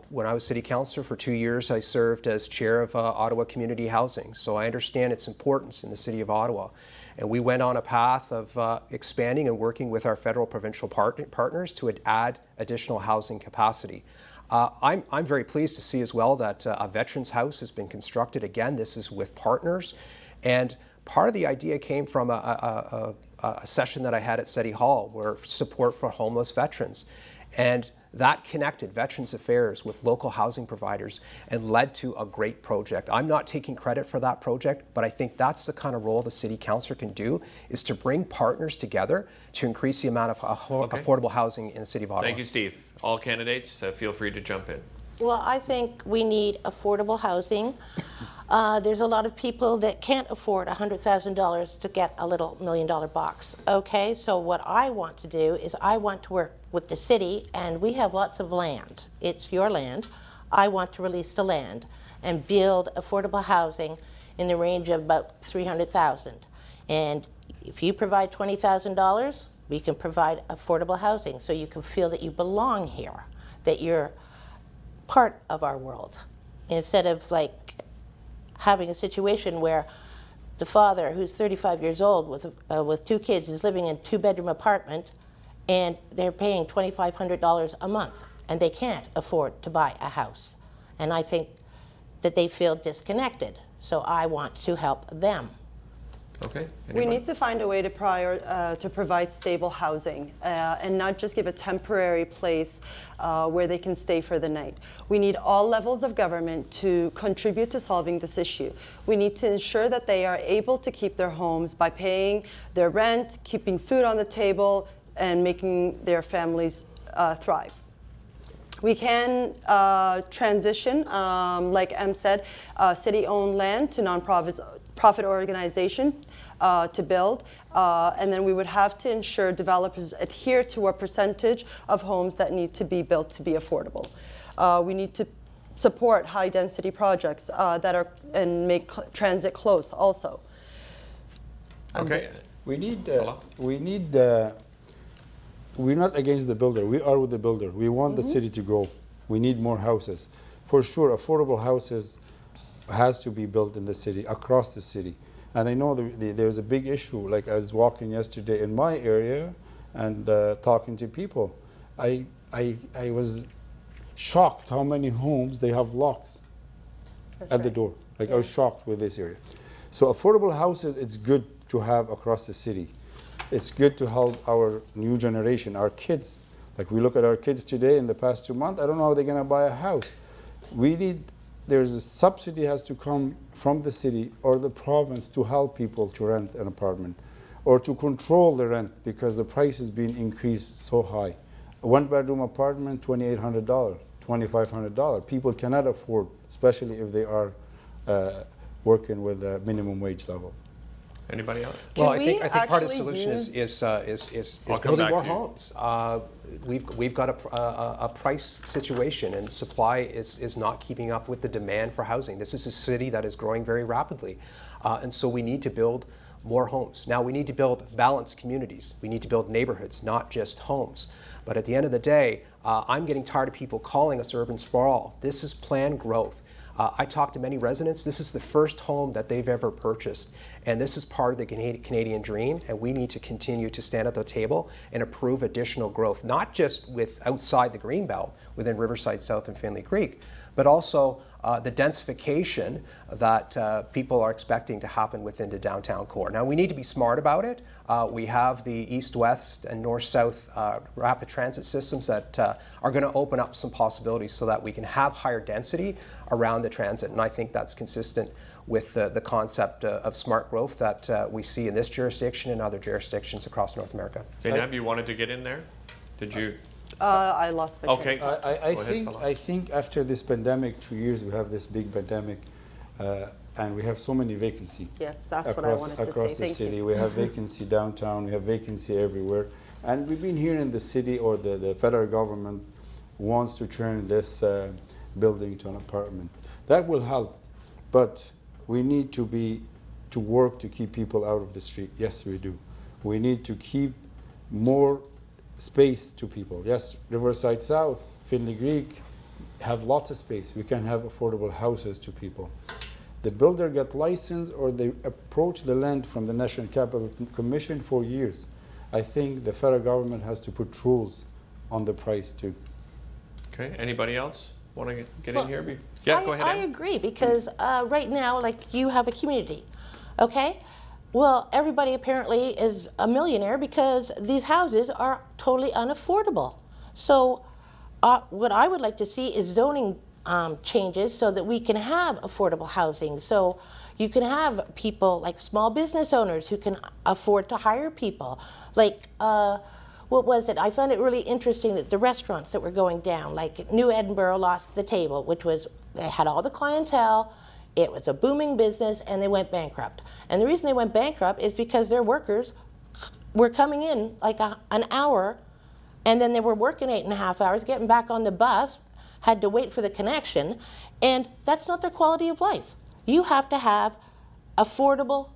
When I was city councillor for 2 years, I served as chair of Ottawa Community Housing, so I understand its importance in the city of Ottawa. And we went on a path of expanding and working with our federal provincial partners to add additional housing capacity. I'm very pleased to see as well that a veterans house has been constructed. Again, this is with partners. And part of the idea came from a session that I had at City Hall, where support for homeless veterans. And that connected Veterans Affairs with local housing providers and led to a great project. I'm not taking credit for that project, but I think that's the kind of role the city councillor can do, is to bring partners together to increase the amount of affordable housing in the city of Ottawa. Thank you, Steve. All candidates, feel free to jump in. Well, I think we need affordable housing. There's a lot of people that can't afford $100,000 to get a little $1 million box. Okay, so what I want to do is I want to work with the city, and we have lots of land. It's your land. I want to release the land and build affordable housing in the range of about $300,000. And if you provide $20,000, we can provide affordable housing, so you can feel that you belong here, that you're part of our world, instead of like having a situation where the father, who's 35 years old with 2 kids, is living in a 2-bedroom apartment, and they're paying $2,500 a month, and they can't afford to buy a house. And I think that they feel disconnected, so I want to help them. Okay. We Anybody? need to find a way to provide stable housing and not just give a temporary place where they can stay for the night. We need all levels of government to contribute to solving this issue. We need to ensure that they are able to keep their homes by paying their rent, keeping food on the table, and making their families thrive. We can transition, like Em said, city-owned land to nonprofit organization to build, and then we would have to ensure developers adhere to a percentage of homes that need to be built to be affordable. We need to support high-density projects that are and make transit close also. Okay. We need, Salah? we're not against the builder. We are with the builder. We want the city to grow. We need more houses. For sure, affordable houses has to be built in the city, across the city. And I know there's a big issue. Like I was walking yesterday in my area and talking to people. I was shocked how many homes they have locks at the door. Like I was shocked with this area. So affordable houses, it's good to have across the city. It's good to help our new generation, our kids. Like we look at our kids today in the past 2 months, I don't know how they're gonna buy a house. There's a subsidy has to come from the city or the province to help people to rent an apartment or to control the rent because the price is being increased so high. A 1-bedroom apartment, $2,800, $2,500. People cannot afford, especially if they are working with a minimum wage level. Anybody else? Well, I we think part of the actually solution is I'll come building back more to you. homes. We've got a price situation, and supply is not keeping up with the demand for housing. This is a city that is growing very rapidly, and so we need to build more homes. Now we need to build balanced communities. We need to build neighborhoods, not just homes. But at the end of the day, I'm getting tired of people calling us urban sprawl. This is planned growth. I talked to many residents. This is the first home that they've ever purchased. And this is part of the Canadian dream. And we need to continue to stand at the table and approve additional growth, not just with outside the Greenbelt within Riverside South and Findlay Creek, but also the densification that people are expecting to happen within the downtown core. Now, we need to be smart about it. We have the east-west and north-south rapid transit systems that are going to open up some possibilities so that we can have higher density around the transit. And I think that's consistent with the concept of smart growth that we see in this jurisdiction and other jurisdictions across North America. Zainab, you wanted to get in there? Did you? I lost my Okay. train. I think after this pandemic, 2 years, we have this big pandemic, and we have so many vacancy. Yes, that's what I wanted to say. Across the Thank city. you. We have vacancy downtown, we have vacancy everywhere. And we've been here in the city, or the federal government wants to turn this building to an apartment. That will help, but we need to work to keep people out of the street. Yes, we do. We need to keep more space to people. Yes, Riverside South, Findlay Creek have lots of space. We can have affordable houses to people. The builder get licensed or they approach the land from the National Capital Commission for years. I think the federal government has to put rules on the price too. Okay. Anybody else want to get Well, in here? Yeah, go ahead. I Em. agree, because right now, like, you have a community, okay? Well, everybody apparently is a millionaire because these houses are totally unaffordable. So what I would like to see is zoning changes so that we can have affordable housing. So you can have people like small business owners who can afford to hire people. Like, what was it? I found it really interesting that the restaurants that were going down, like New Edinburgh lost the table, which was, they had all the clientele, it was a booming business, and they went bankrupt. And the reason they went bankrupt is because their workers were coming in like an hour, and then they were working 8.5 hours, getting back on the bus, had to wait for the connection, and that's not their quality of life. You have to have affordable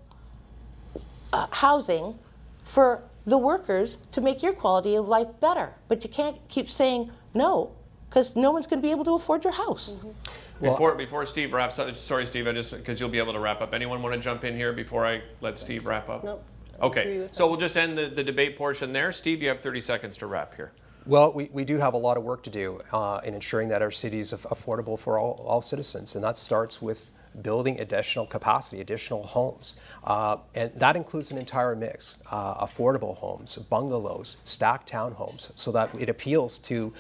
housing for the workers to make your quality of life better. But you can't keep saying no, because no one's going to be able to afford your house. Mm-hmm. Before Steve wraps up, sorry, Steve, because you'll be able to wrap up. Anyone want to jump in here before I let Steve wrap up? Nope. Okay, so we'll just end the debate portion there. Steve, you have 30 seconds to wrap here. Well, we do have a lot of work to do in ensuring that our city is affordable for all citizens, and that starts with building additional capacity, additional homes. And that includes an entire mix, affordable homes, bungalows, stacked townhomes, so that it appeals to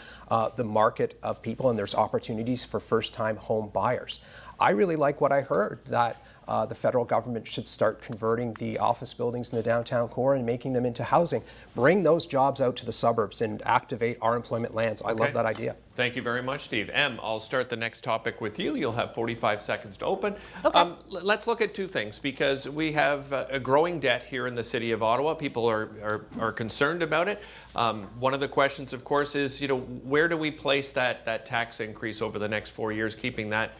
the market of people and there's opportunities for first-time home buyers. I really like what I heard, that the federal government should start converting the office buildings in the downtown core and making them into housing. Bring those jobs out to the suburbs and activate our employment lands. I love that idea. Thank you very much, Steve. Em, I'll start the next topic with you. You'll have 45 seconds to open. Okay. Let's look at two things, because we have a growing debt here in the city of Ottawa. People are concerned about it. One of the questions, of course, is, where do we place that tax increase over the next 4 years, keeping that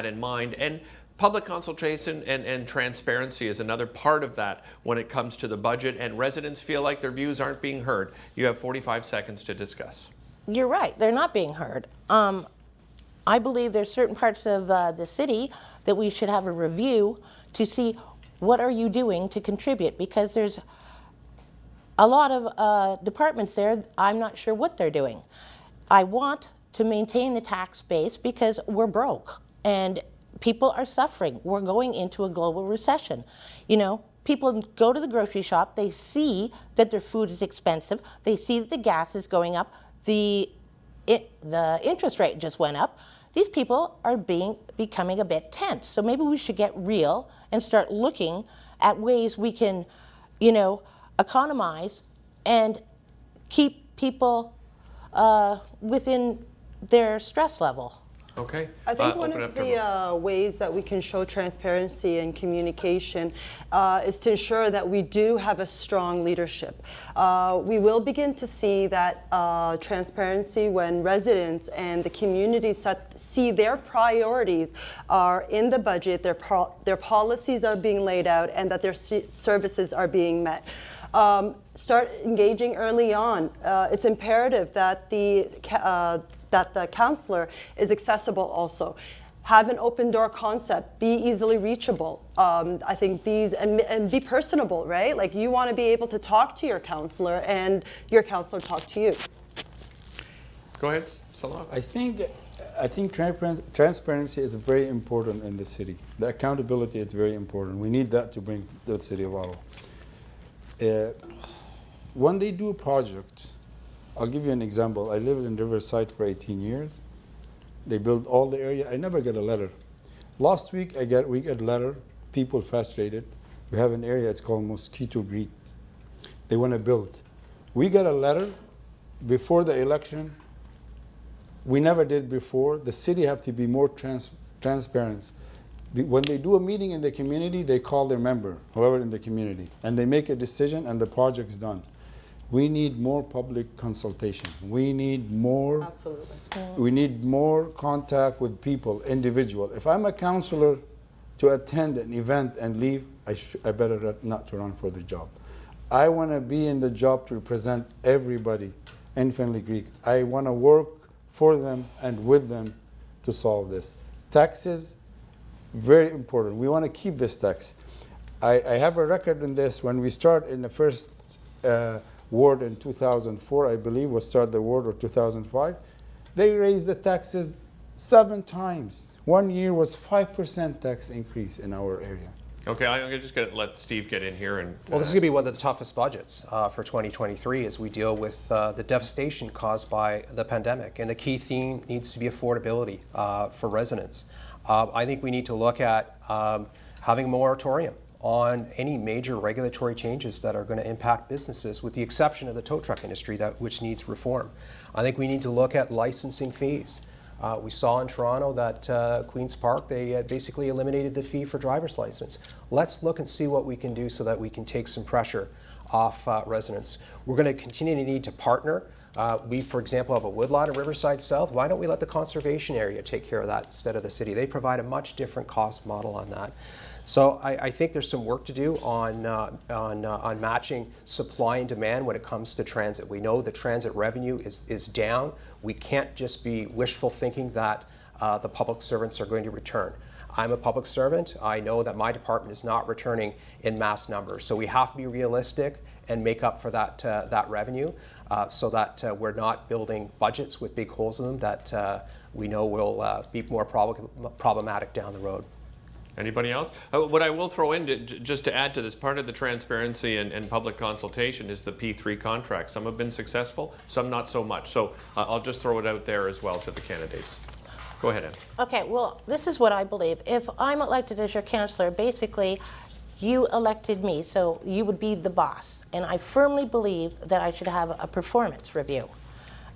in mind? And public consultation and transparency is another part of that when it comes to the budget, and residents feel like their views aren't being heard. You have 45 seconds to discuss. You're right, they're not being heard. I believe there's certain parts of the city that we should have a review to see what are you doing to contribute, because there's a lot of departments there, I'm not sure what they're doing. I want to maintain the tax base because we're broke and people are suffering. We're going into a global recession. People go to the grocery shop, they see that their food is expensive, they see that the gas is going up, the interest rate just went up. These people are becoming a bit tense. So maybe we should get real and start looking at ways we can, economize and keep people within their stress level. Okay. I think one open of up to- the ways that we can show transparency and communication is to ensure that we do have a strong leadership. We will begin to see that transparency when residents and the community see their priorities are in the budget, their policies are being laid out, and that their services are being met. Start engaging early on. It's imperative that the counselor is accessible also. Have an open door concept, be easily reachable. I think these, and be personable, right? Like you want to be able to talk to your counselor and your counselor talk to you. Go ahead, Salah. I think transparency is very important in the city. The accountability is very important. We need that to bring to the city of Ottawa. When they do a project, I'll give you an example. I lived in Riverside for 18 years. They built all the area. I never get a letter. Last week, we get a letter. People frustrated. We have an area, it's called Mosquito Creek. They want to build. We got a letter before the election. We never did before. The city have to be more transparent. When they do a meeting in the community, they call their member, whoever in the community, and they make a decision and the project's done. We need more public consultation. We need more. Absolutely. We need more contact with people, individual. If I'm a counselor to attend an event and leave, I better not to run for the job. I want to be in the job to represent everybody in Findlay Creek. I want to work for them and with them to solve this. Taxes, very important. We want to keep this tax. I have a record in this. When we start in the first ward in 2004, I believe, was start the ward, or 2005, they raised the taxes 7 times. One year was 5% tax increase in our area. Okay, I'm just going to let Steve get in here. And Well, this is going to be one of the toughest budgets for 2023 as we deal with the devastation caused by the pandemic. And the key theme needs to be affordability for residents. I think we need to look at having a moratorium on any major regulatory changes that are going to impact businesses, with the exception of the tow truck industry, which needs reform. I think we need to look at licensing fees. We saw in Toronto that Queen's Park, they basically eliminated the fee for driver's license. Let's look and see what we can do so that we can take some pressure off residents. We're going to continue to need to partner. We, for example, have a woodlot in Riverside South. Why don't we let the conservation area take care of that instead of the city? They provide a much different cost model on that. So I think there's some work to do on matching supply and demand when it comes to transit. We know the transit revenue is down. We can't just be wishful thinking that the public servants are going to return. I'm a public servant. I know that my department is not returning in mass numbers. So we have to be realistic and make up for that revenue so that we're not building budgets with big holes in them that we know will be more problematic down the road. Anybody else? What I will throw in, just to add to this, part of the transparency and public consultation is the P3 contract. Some have been successful, some not so much. So I'll just throw it out there as well to the candidates. Go ahead, Em. Okay, well, this is what I believe. If I'm elected as your counselor, basically, you elected me, so you would be the boss. And I firmly believe that I should have a performance review.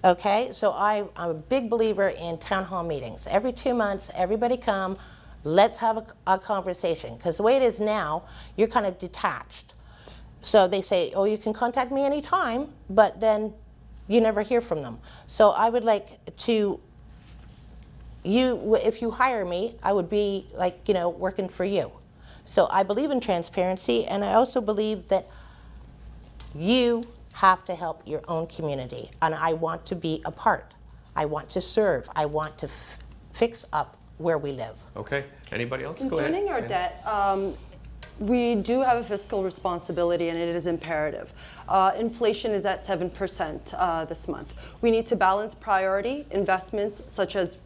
Okay, so I'm a big believer in town hall meetings. Every 2 months, everybody come, let's have a conversation. Because the way it is now, you're kind of detached. So they say, oh, you can contact me anytime, but then you never hear from them. So I would like to, if you hire me, I would be like, working for you. So I believe in transparency, and I also believe that you have to help your own community, and I want to be a part. I want to serve. I want to fix up where we live. Okay. Anybody else? Go ahead. Concerning our debt, we do have a fiscal responsibility, and it is imperative. Inflation is at 7% this month. We need to balance priority investments such as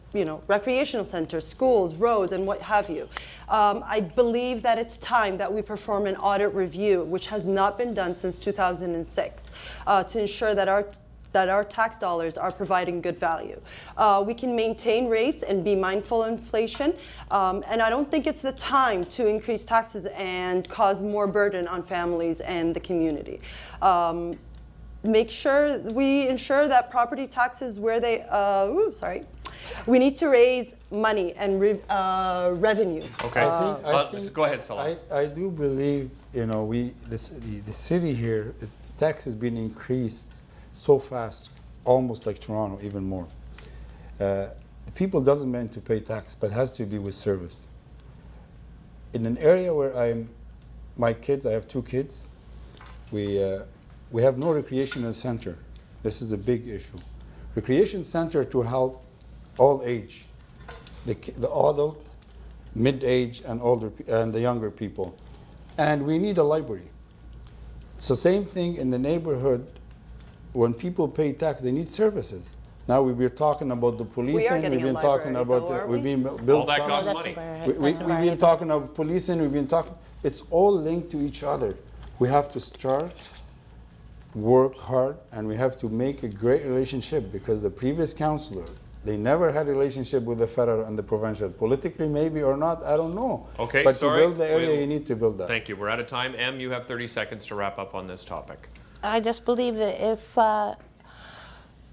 recreational centers, schools, roads, and what have you. I believe that it's time that we perform an audit review, which has not been done since 2006, to ensure that our tax dollars are providing good value. We can maintain rates and be mindful of inflation, and I don't think it's the time to increase taxes and cause more burden on families and the community. make sure we ensure that property taxes where they, we need to raise money and revenue. Okay. I think- go ahead, Salah. I do believe, the city here, the tax has been increased so fast, almost like Toronto, even more. The people doesn't meant to pay tax, but has to be with service. In an area where I have 2 kids, we have no recreational center. This is a big issue. Recreation center to help all age, the adult, mid-age, and older, and the younger people. And we need a library. So same thing in the neighborhood. When people pay tax, they need services. Now we've been talking about the policing. getting We've a been talking library, about though, are we've we? been All built. that up- costs That's money. very- We've been talking about policing. We've been talking. It's all linked to each other. We have to start, work hard, and we have to make a great relationship, because the previous councillor, they never had a relationship with the federal and the provincial. Politically, maybe or not, I don't know. Okay, But sorry. to build the area, We'll- you need to build that. Thank you. We're out of time. Em, you have 30 seconds to wrap up on this topic. I just believe that if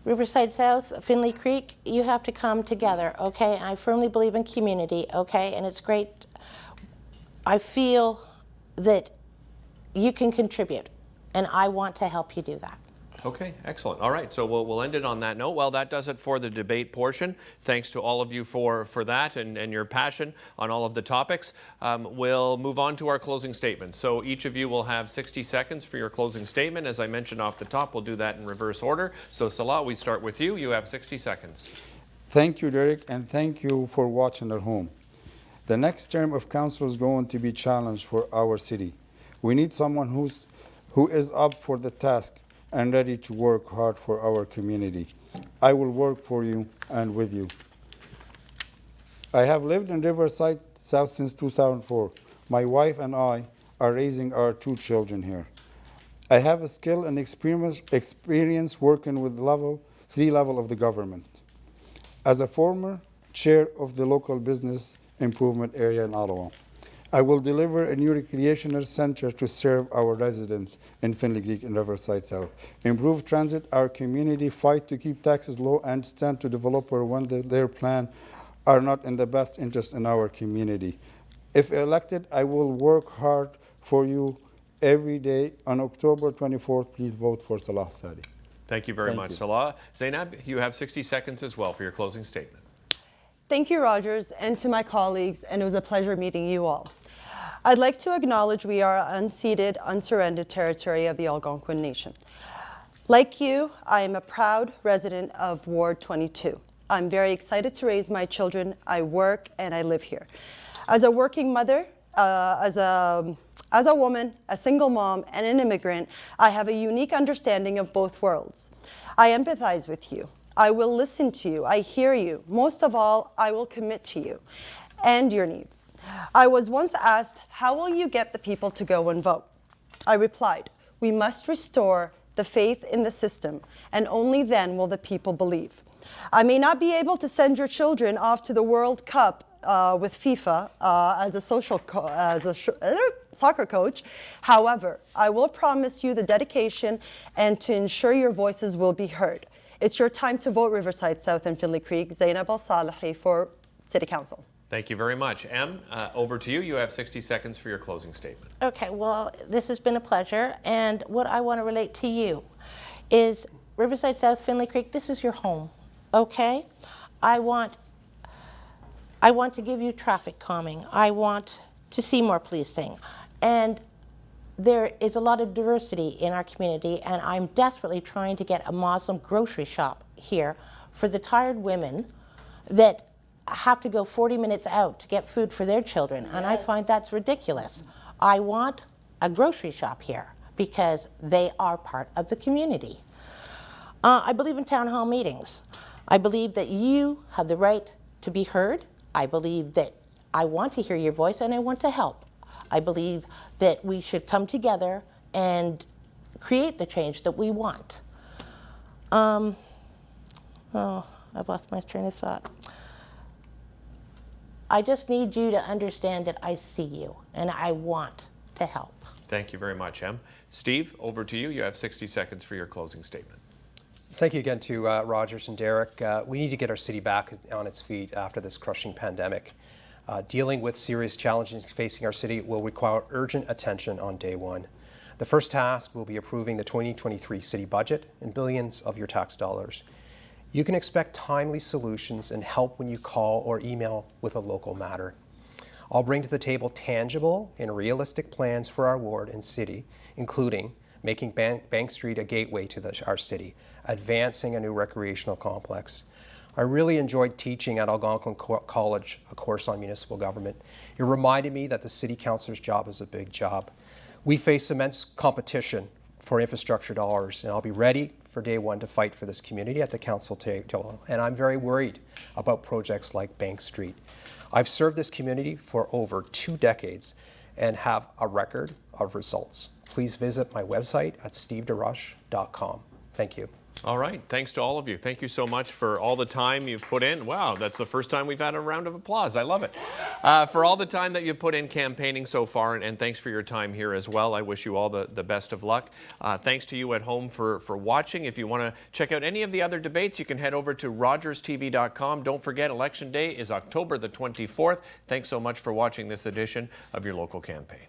Riverside South, Findlay Creek, you have to come together, okay? I firmly believe in community, okay? And it's great. I feel that you can contribute, and I want to help you do that. Okay, excellent. All right, so we'll end it on that note. Well, that does it for the debate portion. Thanks to all of you for that and your passion on all of the topics. We'll move on to our closing statements. So each of you will have 60 seconds for your closing statement. As I mentioned off the top, we'll do that in reverse order. So Salah, we start with you. You have 60 seconds. Thank you, Derick, and thank you for watching at home. The next term of council is going to be challenged for our city. We need someone who is up for the task and ready to work hard for our community. I will work for you and with you. I have lived in Riverside South since 2004. My wife and I are raising our 2 children here. I have a skill and experience working with level 3 of the government. As a former chair of the local business improvement area in Ottawa, I will deliver a new recreational center to serve our residents in Findlay Creek and Riverside South. Improve transit, our community, fight to keep taxes low, and stand to developer when their plan are not in the best interest in our community. If elected, I will work hard for you every day. On October 24th, please vote for Salah Elsaadi. Thank you very Thank much, you. Salah. Zainab, you have 60 seconds as well for your closing statement. Thank you, Rogers, and to my colleagues, and it was a pleasure meeting you all. I'd like to acknowledge we are unceded, unsurrendered territory of the Algonquin Nation. Like you, I am a proud resident of Ward 22. I'm very excited to raise my children. I work and I live here. As a working mother, as a woman, a single mom, and an immigrant, I have a unique understanding of both worlds. I empathize with you. I will listen to you. I hear you. Most of all, I will commit to you and your needs. I was once asked, how will you get the people to go and vote? I replied, we must restore the faith in the system, and only then will the people believe. I may not be able to send your children off to the World Cup with FIFA as a soccer coach. However, I will promise you the dedication and to ensure your voices will be heard. It's your time to vote Riverside South and Findlay Creek. Zainab Alsalihiy for City Council. Thank you very much. Em, over to you. You have 60 seconds for your closing statement. Okay, well, this has been a pleasure, and what I want to relate to you is Riverside South, Findlay Creek, this is your home, okay? I want to give you traffic calming. I want to see more policing. And there is a lot of diversity in our community, and I'm desperately trying to get a Muslim grocery shop here for the tired women that have to go 40 minutes out to get food for their children, and I find that's ridiculous. I want a grocery shop here because they are part of the community. I believe in town hall meetings. I believe that you have the right to be heard. I believe that I want to hear your voice and I want to help. I believe that we should come together and create the change that we want. I've lost my train of thought. I just need you to understand that I see you and I want to help. Thank you very much, Em. Steve, over to you. You have 60 seconds for your closing statement. Thank you again to Rogers and Derick. We need to get our city back on its feet after this crushing pandemic. Dealing with serious challenges facing our city will require urgent attention on day one. The first task will be approving the 2023 city budget and billions of your tax dollars. You can expect timely solutions and help when you call or email with a local matter. I'll bring to the table tangible and realistic plans for our ward and city, including making Bank Street a gateway to our city, advancing a new recreational complex. I really enjoyed teaching at Algonquin College a course on municipal government. It reminded me that the city councilor's job is a big job. We face immense competition for infrastructure dollars, and I'll be ready for day one to fight for this community at the council table. And I'm very worried about projects like Bank Street. I've served this community for over 2 decades and have a record of results. Please visit my website at stevedesroches.com. Thank you. All right. Thanks to all of you. Thank you so much for all the time you've put in. Wow, that's the first time we've had a round of applause. I love it. For all the time that you've put in campaigning so far, and thanks for your time here as well. I wish you all the best of luck. Thanks to you at home for watching. If you want to check out any of the other debates, you can head over to rogerstv.com. Don't forget, Election Day is October the 24th. Thanks so much for watching this edition of your local campaign.